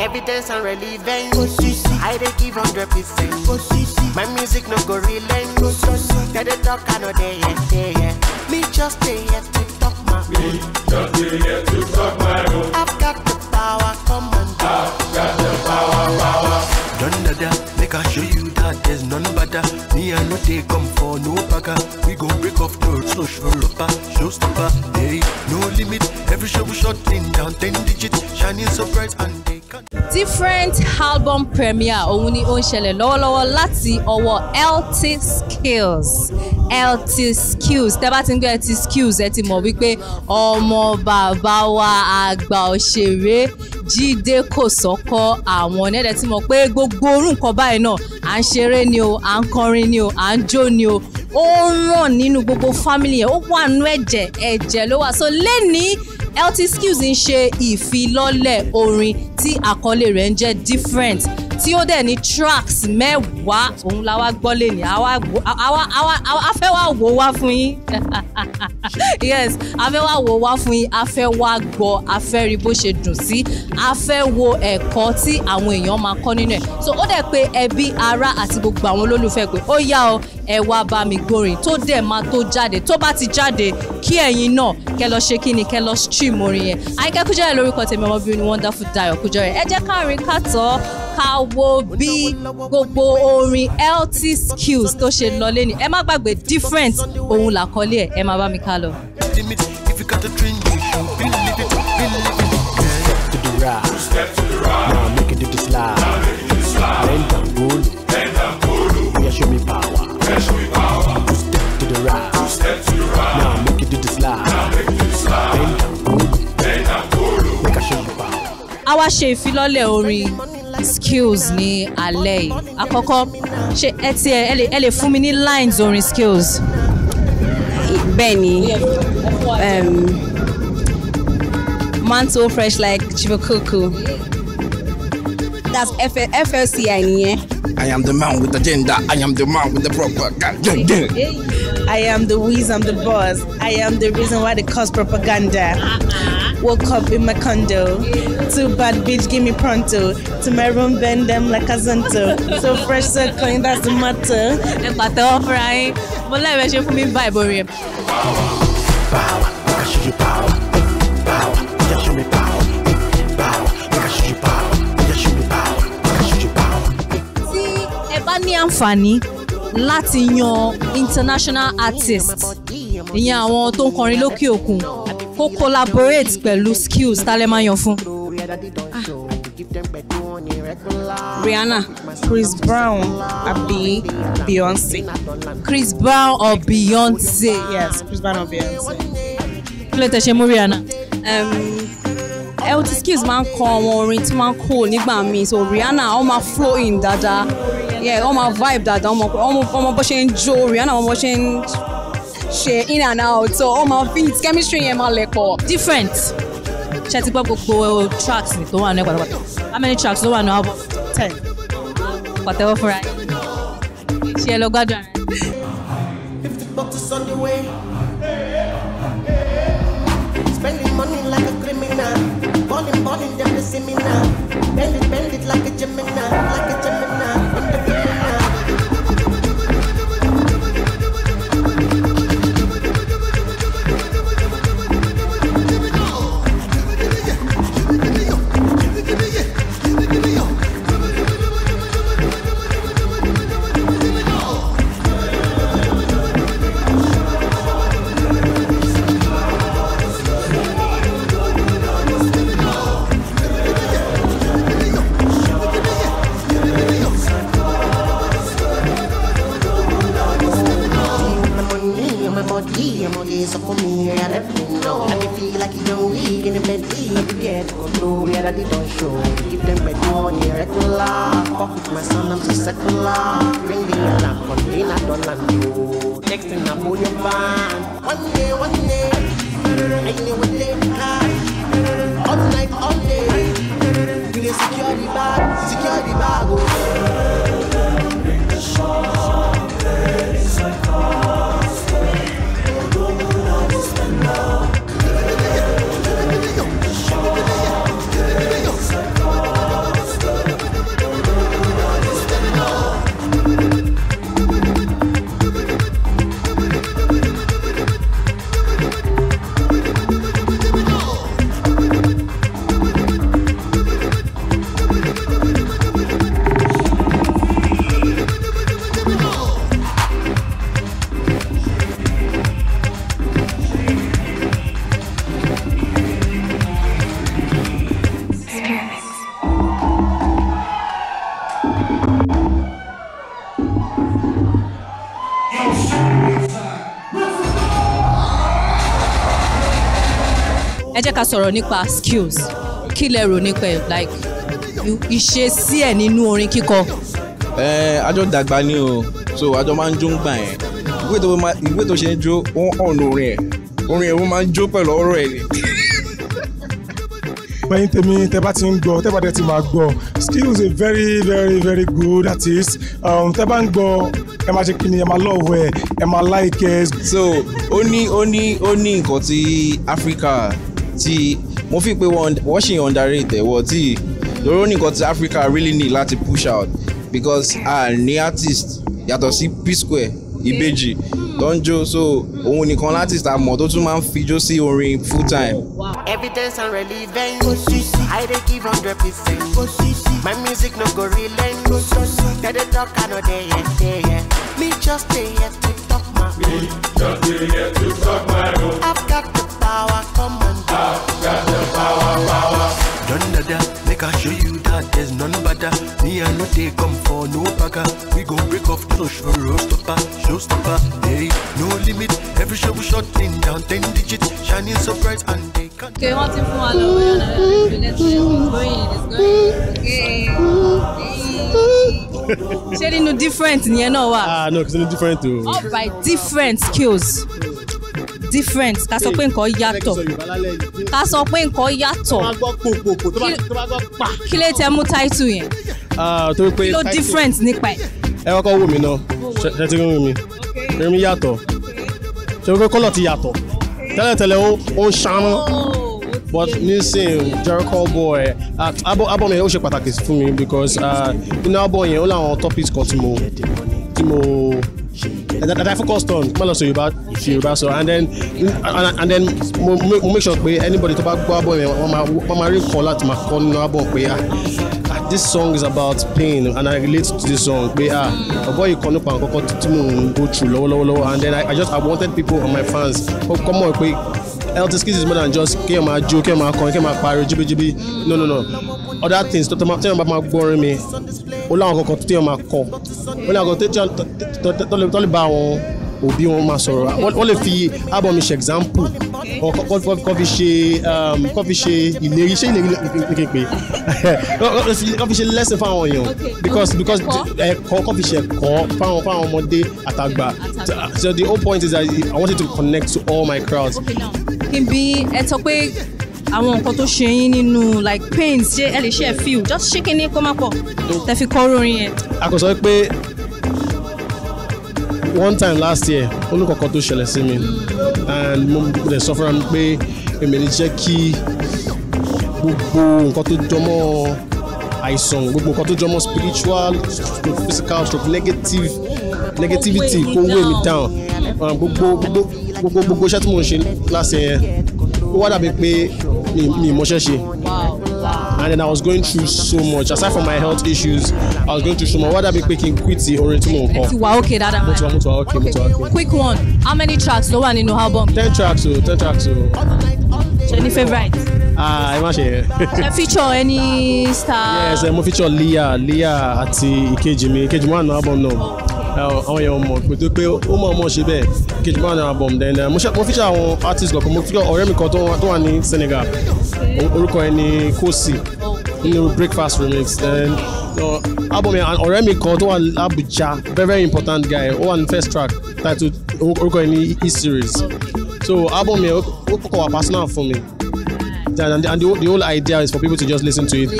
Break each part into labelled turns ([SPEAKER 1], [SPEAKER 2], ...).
[SPEAKER 1] Evidence and relevance. I dey give 100%. My music no go relent. Tell the talk I know they yeah. Me just stay here to talk my own.
[SPEAKER 2] Me just stay here to talk my own.
[SPEAKER 1] I've got the power, come and do.
[SPEAKER 2] I've got the power.
[SPEAKER 3] Done dada, make I show you that there's none better. Me and no take come for no packer. We gon' break off the so showstopper. Hey, no limit. Every show we shot in down 10 digits, shining so bright and they can't.
[SPEAKER 4] Different album premiere òun ni ó ń ṣẹlẹ̀ lọ́wọ́lọ́wọ́ láti ọwọ́ LT Skills tẹ́ bá ti ń gbé LT Skills ẹ ti mọ̀ wípé ọmọ bàbá wa àgbà òṣèré Jídé Kòsọ́kọ́ àwọn ẹ̀dẹ̀ tí mọ̀ pé gbogbo orú nǹkan báyìí náà à ń ṣeré ni o à ń kọrin ni o à ń jó ni o ó ràn nínú gbogbo family yẹn ó wà nú ẹ̀jẹ̀ ló wà so lẹ́ni LT Skills ń ṣe ìfilọ́lẹ̀ orin tí àkọlé rẹ̀ ń jẹ́ different tí ó dẹ̀ ní tracks mẹ́wàá òun la wá gbọ́ lẹ́ni a fẹ́ wá wò wá fún yín yes a fẹ́ wá wò wá fún yín a fẹ́ wá gbọ́ a fẹ́ rí bó ṣe dùn sí a fẹ́ wo ẹ̀kọ́ tí àwọn èèyàn máa kọ́ nínú ẹ̀ so ó dẹ̀ pé ẹbí ará àti gbogbo àwọn olólùfẹ́ pé ó yá o ẹ wá bá mi gbórin tó dẹ̀ máa tó jáde tó bá ti jáde kí ẹ̀yin náà kẹ́ lọ ṣe kí ni kẹ́ lọ stream orin yẹn Àyìnkẹ́ Kújọrẹ̀ lórúkọ tèmi ọmọbìnrin Wonderful Dayọ̀ Kújọrẹ̀ ẹ jẹ́ ká rìn ká tọ́ ká wo bí gbogbo orin LT Skills tó ṣe lọ lẹ́ni ẹ má gbàgbé different òun làkọlé ẹ̀ ẹ má bá mi ká lọ.
[SPEAKER 5] Step to the right. Now make it do the slide. Bend down, bolo. Yeah, show me power. Step to the right. Now make it do the slide. Bend down, bolo. Make I show you power.
[SPEAKER 4] A wá ṣe ìfilọ́lẹ̀ orin Skills ní alẹ́ yìí àkọ́kọ́ ṣe ẹ lè fún mi ní lines orin Skills.
[SPEAKER 6] Benny. Man so fresh like Chivokuku. That's FLCI niye.
[SPEAKER 7] I am the man with the agenda. I am the man with the propaganda.
[SPEAKER 6] I am the whiz, I'm the boss. I am the reason why they cause propaganda. Woke up in my condo. Too bad bitch, give me pronto. To my room, bend them like a zanto. So fresh, so clean, that's the matter.
[SPEAKER 4] Ẹ pàtẹ́wọ́ fúnra yín mo lẹ́ẹ̀mẹ́ ṣe fún mi báyìí borí ẹ̀.
[SPEAKER 3] Power, make I show you power. Power, make I show me power. Power, make I show you power. Make I show me power. Make I show you power.
[SPEAKER 4] Tí ẹ bá ní àǹfààní láti yan international artist ìyẹn àwọn tó ń kọrin lókè òkun kó collaborate pẹ̀lú Skills tá lẹ máa yan fún.
[SPEAKER 6] Rihanna, Chris Brown, àbí Beyonce.
[SPEAKER 4] Chris Brown or Beyonce.
[SPEAKER 6] Yes, Chris Brown or Beyonce.
[SPEAKER 4] Kí ló tẹ̀ ṣe mú Rihanna?
[SPEAKER 6] LT Skills máa ń kọ àwọn orin tí máa ń cool nígbà míì so Rihanna ó máa flow in dáadáa yeah ó máa vibe dáadáa ọmọ bó ṣe ń jó Rihanna ọmọ bó ṣe ń ṣe in and out so ó máa fit chemistry yẹn máa lẹ̀ pọ̀.
[SPEAKER 4] Different ṣe ti gbọ́ gbogbo tracks tó wà ní pátápátá how many tracks ló wà ní album?
[SPEAKER 6] 10.
[SPEAKER 4] Pàtẹ́wọ́ fúnra yín ṣe ẹ lọ gbádùn ara.
[SPEAKER 1] $50 on the way. Spending money like a criminal. Balling, them to see me now. Bend it like a Gemini, like a Gemini. Security bag.
[SPEAKER 4] ẹ jẹ́ ká sọ̀rọ̀ nípa skills kí lẹ rò nípa ẹ̀ like ìṣesí ẹ̀ nínú orin kíkọ.
[SPEAKER 7] Àjọ dàgbà ni o so àjọ máa ń jó ń gbà yẹn ìwé tó ṣe ń jó wọ́n ọ̀nà orin ẹ̀ wọ́n máa ń jó pẹ̀lú ọ̀rọ̀ ẹ̀ ni.
[SPEAKER 8] Pẹ̀yìn tèmi tẹ́ bá ti ń gbọ́ tẹ́ bá dẹ̀ ti máa gbọ́ Skills a very very very good artist tẹ́ bá ń gbọ́ ẹ máa ṣe kí ni ẹ máa love ẹ máa like ẹ.
[SPEAKER 7] So ó ní nǹkan tí Africa tí mo fi pé wọ́n ṣì ń underrate wọ́n tí lóró nǹkan tí Africa really need láti push out because ní artist yàtọ̀ sí P-Square Ìbejì tó ń jó so òun nìkan artist àmọ́ tó tún máa ń fi jó sí orin full time.
[SPEAKER 1] Evidence and relevance. I dey give 100%. My music no go relent. They dey talk I know they yeah. Me just stay here to talk my own.
[SPEAKER 2] Me just stay here to talk my own.
[SPEAKER 1] I've got the power, come on.
[SPEAKER 2] I've got the power.
[SPEAKER 3] None other, make I show you that there's none better. Me and no they come for no packer. We gon' break off the showstopper. Hey, no limit. Every show we shot in down 10 digits, shining so bright and they can't.
[SPEAKER 4] Okay, wọ́n ti fún wa lọ́wọ́ ṣé nínú different nìyẹn náà wà.
[SPEAKER 5] No, kò sí ní different o.
[SPEAKER 4] All right, different skills. Different ká sọ pé nǹkan yàtọ̀ ká sọ pé nǹkan yàtọ̀ kí lè tẹ mú title yẹn kí ló different nípa ẹ̀.
[SPEAKER 5] ẹ kọ́kọ́ wò mí náà ṣe ti rí mi rí mi yàtọ̀ ṣe wípé kọ́lọ̀ ti yàtọ̀ tẹ́lẹ̀tẹ́lẹ̀ ó ń ṣàánú but nísìnyí Jericho boy album yẹn ó ṣe pàtàkì fún mi because inú album yẹn ó láwọn topics kan tí mo that I focused on malo so Yorùbá so and then mo make sure pé anybody tó bá gbọ́ album yẹn wọ́n máa rí kọ́ láti máa kọ́ nínú album pé this song is about pain and I relate to this song pé ọ̀bọ̀ yìí kan nípa nǹkan tí mo ń go through lọ́wọ́lọ́wọ́ and then I wanted people and my fans kọ́ mọ̀ pé LT Skills is more than just kéèyàn máa jó kéèyàn máa kọrin kéèyàn máa pariwo jíbíjíbí no other things tó téèyàn bá máa gbọ́rin mi ó láwọn kankan tó téèyàn máa kọ ó láwọn kankan tó lè bá àwọn òbí wọn máa sọ̀rọ̀ wọ́n lè fi album mi ṣe example kọ́ fi ṣe ìlérí ṣé ìlérí nìkan pé kọ́ fi ṣe lesson fáwọn èèyàn because kọ́ fi ṣe ẹ̀kọ́ fáwọn ọmọdé àtàgbà so the whole point is that I wanted to connect to all my crowds.
[SPEAKER 4] kí n bí ẹ sọ pé àwọn nǹkan tó ṣe yín nínú like pains ṣé ẹ lè ṣe ẹ feel just ṣé kí ni kó má pọ̀ tẹ fi kọ́ orin yẹn.
[SPEAKER 5] a kò sọ pé one time last year olùkọ́kọ́ tó ṣẹlẹ̀ sí mi and mo lè sọ fúnra mi pé èmi lè jẹ́ kí gbogbo nǹkan tó jọmọ́ àìsàn gbogbo nǹkan tó jọmọ́ spiritual stroke physical stroke negativity kó weigh me down gbogbo iṣẹ́ tí mo ń ṣe last year ó wá dàbí pé mi ìmọ̀ṣẹ́ ṣe. And then I was going through so much aside from my health issues I was going through so much why that be quick quit orin tí mo kọ.
[SPEAKER 4] ẹ ti wà okay dada.
[SPEAKER 5] mo ti wà okay.
[SPEAKER 4] Quick one how many tracks ló wà nínú album.
[SPEAKER 5] 10 tracks o.
[SPEAKER 4] ṣe ní favourite.
[SPEAKER 5] ẹ má ṣe yẹn.
[SPEAKER 4] ṣe feature any star.
[SPEAKER 5] Yes mo feature Leah àti ìkejì mi wà nínú album náà àwọn èèyàn mọ̀ pé tó pé ó mọ̀ ṣe bẹ́ẹ̀ ìkejì wà nínú album then mo feature àwọn artists kan mo feature ọ̀rẹ́ mi kan tó wà ní Senegal orúkọ ẹ̀ ní Kosi nínú breakfast remix then album yẹn ọ̀rẹ́ mi kan tó wà Abuja very important guy ó wà ní first track titled orúkọ ẹ̀ ní E-series so album yẹn ó kọ́kọ́ wà personal for me and the whole idea is for people to just listen to it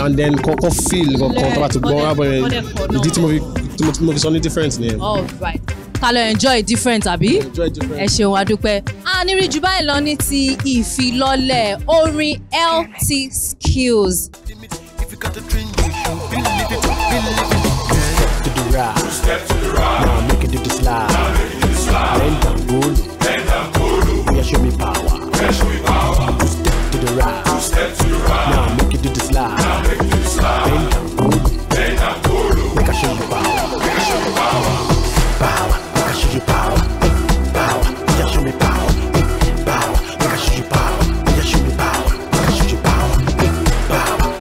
[SPEAKER 5] and then kọ́kọ́ feel nǹkan tó bá ti gbọ́ album yẹn ìdí tí mo fi sọ ní different ni.
[SPEAKER 4] all right ká lọ enjoy different àbí ẹ ṣeun adúpẹ́ nírí jù báyìí lọ ní ti ìfilọ́lẹ̀ orin LT Skills.
[SPEAKER 3] If you got a dream